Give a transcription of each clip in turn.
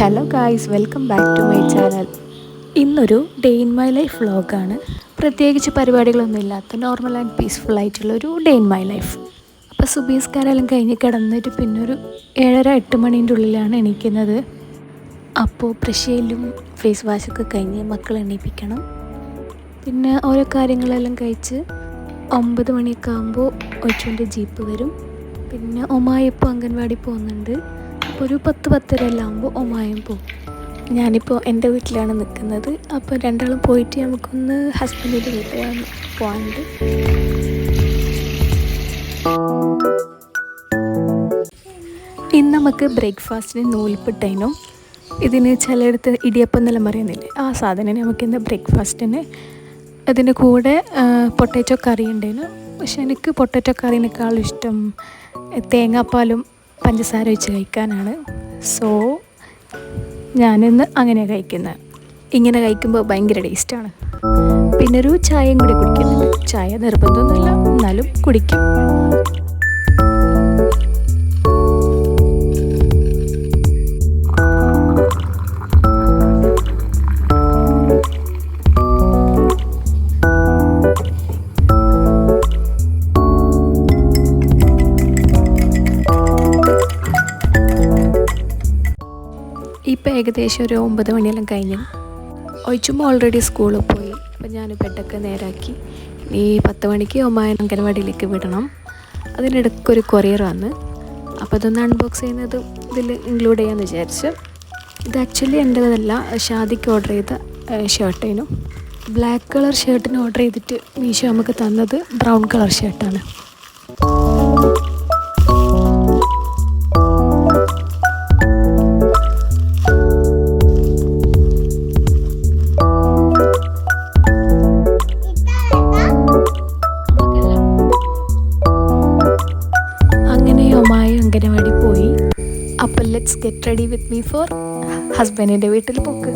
Hello guys, welcome back to my channel. ഇന്നൊരു day in my life വ്ളോഗാണ്. പ്രത്യേകിച്ച് പരിപാടികളൊന്നും ഇല്ലാത്ത നോർമൽ ആൻഡ് പീസ്ഫുൾ ആയിട്ടുള്ളൊരു ഡേ ഇൻ മൈ ലൈഫ്. അപ്പോൾ സുബീസ്കാരെല്ലാം കഴിഞ്ഞ് കിടന്നിട്ട് പിന്നെ ഒരു 7:30-8 മണീൻ്റെ ഉള്ളിലാണ് എണീക്കുന്നത്. അപ്പോൾ ബ്രഷ് ഫേസ് വാഷൊക്കെ കഴിഞ്ഞ് മക്കളെ എണീപ്പിക്കണം. പിന്നെ ഓരോ കാര്യങ്ങളെല്ലാം കഴിച്ച് 9 മണിയൊക്കെ ആകുമ്പോൾ ഒച്ചുൻ്റെ ജീപ്പ് വരും. പിന്നെ ഒമായി ഇപ്പോൾ അംഗൻവാടി പോകുന്നുണ്ട്. അപ്പോൾ ഒരു 10-10:30 എല്ലാം ആകുമ്പോൾ ഒമായും പോകും. ഞാനിപ്പോൾ എൻ്റെ വീട്ടിലാണ് നിൽക്കുന്നത്. അപ്പോൾ രണ്ടാളും പോയിട്ട് നമുക്കൊന്ന് ഹസ്ബൻഡിൻ്റെ വീട്ടിൽ പോകാനുണ്ട്. ഇന്ന് നമുക്ക് ബ്രേക്ക്ഫാസ്റ്റിന് നൂൽപ്പുട്ടേനും ഇതിന് ചിലയിടത്ത് ഇടിയപ്പം എന്നെല്ലാം പറയുന്നില്ലേ, ആ സാധനം നമുക്കിന്ന് ബ്രേക്ക്ഫാസ്റ്റിന്. അതിൻ്റെ കൂടെ പൊട്ടാറ്റോ കറി ഉണ്ടായിരുന്നു. പക്ഷെ എനിക്ക് പൊട്ടാറ്റോ കറീനേക്കാളും ഇഷ്ടം തേങ്ങാപ്പാലും പഞ്ചസാര വെച്ച് കഴിക്കാനാണ്. സോ ഞാനിന്ന് അങ്ങനെയാണ് കഴിക്കുന്നത്. ഇങ്ങനെ കഴിക്കുമ്പോൾ ഭയങ്കര ടേസ്റ്റാണ്. പിന്നെ ഒരു ചായയും കൂടി കുടിക്കുന്നുണ്ട്. ചായ നിർബന്ധമൊന്നുമില്ല, എന്നാലും കുടിക്കും. ഇപ്പോൾ ഏകദേശം ഒരു 9 മണിയെല്ലാം കഴിഞ്ഞു. ഒഴിച്ചുമ്പോൾ ഓൾറെഡി സ്കൂളിൽ പോയി. അപ്പോൾ ഞാൻ ബെഡൊക്കെ നേരാക്കി. ഈ 10 മണിക്ക് ഒമായ അംഗൻവാടിയിലേക്ക് വിടണം. അതിനിടയ്ക്കൊരു കൊറിയർ വന്ന്, അപ്പോൾ അതൊന്ന് അൺബോക്സ് ചെയ്യുന്നത് ഇതിൽ ഇൻക്ലൂഡ് ചെയ്യാമെന്ന് വിചാരിച്ചു. ഇത് ആക്ച്വലി എൻ്റേതല്ല, ഷാദിക്ക് ഓർഡർ ചെയ്ത ഷർട്ടേനും. ബ്ലാക്ക് കളർ ഷർട്ടിന് ഓർഡർ ചെയ്തിട്ട് മീഷോ നമുക്ക് തന്നത് ബ്രൗൺ കളർ ഷർട്ടാണ്. അംഗനവാടി പോയി. അപ്പോൾ let's get ready with me for ഹസ്ബൻഡിൻ്റെ വീട്ടിൽ പോക്ക്.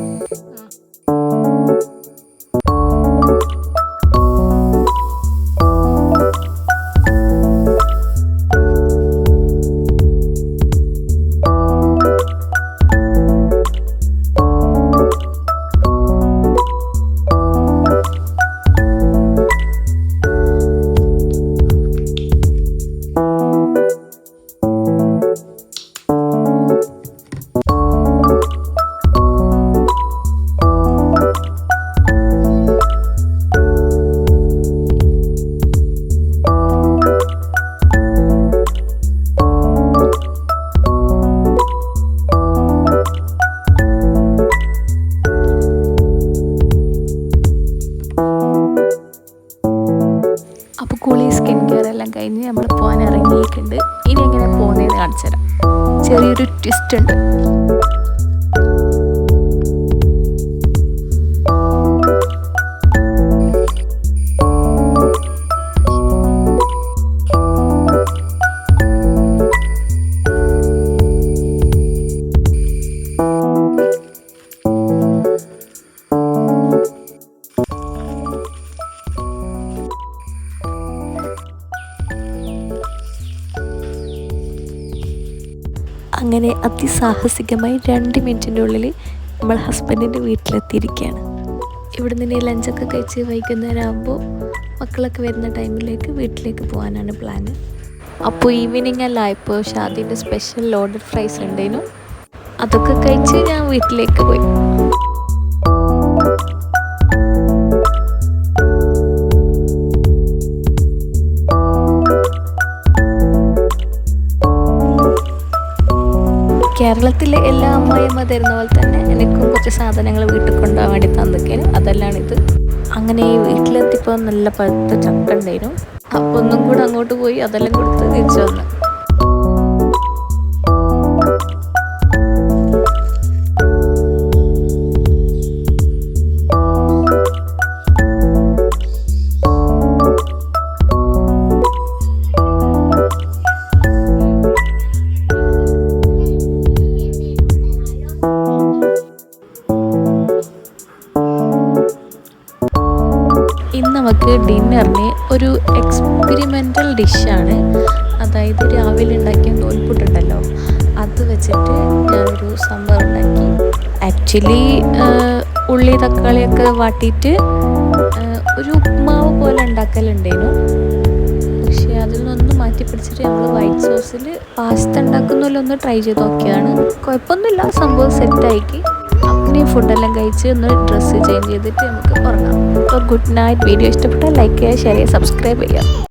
അപ്പോൾ കുളി സ്കിൻ കെയർ എല്ലാം കഴിഞ്ഞ് നമ്മൾ പോകാൻ ഇറങ്ങിയിട്ടുണ്ട്. ഇനി എങ്ങനെ പോകുന്നതെന്ന് കാണിച്ചു തരാം. ചെറിയൊരു ട്വിസ്റ്റ് ഉണ്ട്. അങ്ങനെ അതിസാഹസികമായി 2 മിനിറ്റിൻ്റെ ഉള്ളിൽ നമ്മൾ ഹസ്ബൻഡിൻ്റെ വീട്ടിലെത്തിയിരിക്കുകയാണ്. ഇവിടെ നിന്ന് ലഞ്ചൊക്കെ കഴിച്ച് വൈകുന്നേരം ആകുമ്പോൾ മക്കളൊക്കെ വരുന്ന ടൈമിലേക്ക് വീട്ടിലേക്ക് പോകാനാണ് പ്ലാന്. അപ്പോൾ ഈവനിങ് അല്ല, ഇപ്പോൾ ഷാദിൻ്റെ സ്പെഷ്യൽ ലോഡഡ് ഫ്രൈസ് ഉണ്ടായിരുന്നു. അതൊക്കെ കഴിച്ച് ഞാൻ വീട്ടിലേക്ക് പോയി. കേരളത്തിലെ എല്ലാ അമ്മായിയമ്മ തരുന്ന പോലെ തന്നെ എനിക്കും കുറച്ച് സാധനങ്ങൾ വീട്ടിൽ കൊണ്ടുപോകാൻ വേണ്ടി തന്നിരിക്കുകയാണ്. അതെല്ലാമാണിത്. അങ്ങനെ വീട്ടിലെത്തിയപ്പോൾ നല്ല പഴുത്ത ചക്ക ഉണ്ടായിരുന്നു. അപ്പോൾ ഒന്നും കൂടെ അങ്ങോട്ട് പോയി അതെല്ലാം കൊടുത്ത് തിരിച്ചു വന്നു. ഇന്ന് നമുക്ക് ഡിന്നറിന് ഒരു എക്സ്പെരിമെൻ്റൽ ഡിഷാണ്. അതായത് രാവിലെ ഉണ്ടാക്കിയ നൂൽപുട്ടുണ്ടല്ലോ, അത് വെച്ച് വെച്ചിട്ട് ഞാനൊരു സംഭവം ഉണ്ടാക്കി. ആക്ച്വലി ഉള്ളി തക്കാളിയൊക്കെ വാട്ടിയിട്ട് ഒരു ഉപ്മാവ് പോലെ ഉണ്ടാക്കലുണ്ടായിരുന്നു. പക്ഷേ അതിൽ നിന്നൊന്ന് മാറ്റി പിടിച്ചിട്ട് നമ്മൾ വൈറ്റ് സോസിൽ പാസ്ത ഉണ്ടാക്കുന്നതിൽ ഒന്ന് ട്രൈ ചെയ്ത് നോക്കിയാണ്. കുഴപ്പമൊന്നുമില്ല, സംഭവം സെറ്റാക്കി. അങ്ങനെ ഫുഡെല്ലാം കഴിച്ച് ഒന്ന് ഡ്രസ്സ് ചേഞ്ച് ചെയ്തിട്ട് നമുക്ക് ഉറങ്ങാം. അപ്പോൾ ഗുഡ് നൈറ്റ്. വീഡിയോ ഇഷ്ടപ്പെട്ടാൽ ലൈക്ക് ചെയ്യുക, ഷെയർ ചെയ്യുക, സബ്സ്ക്രൈബ് ചെയ്യുക.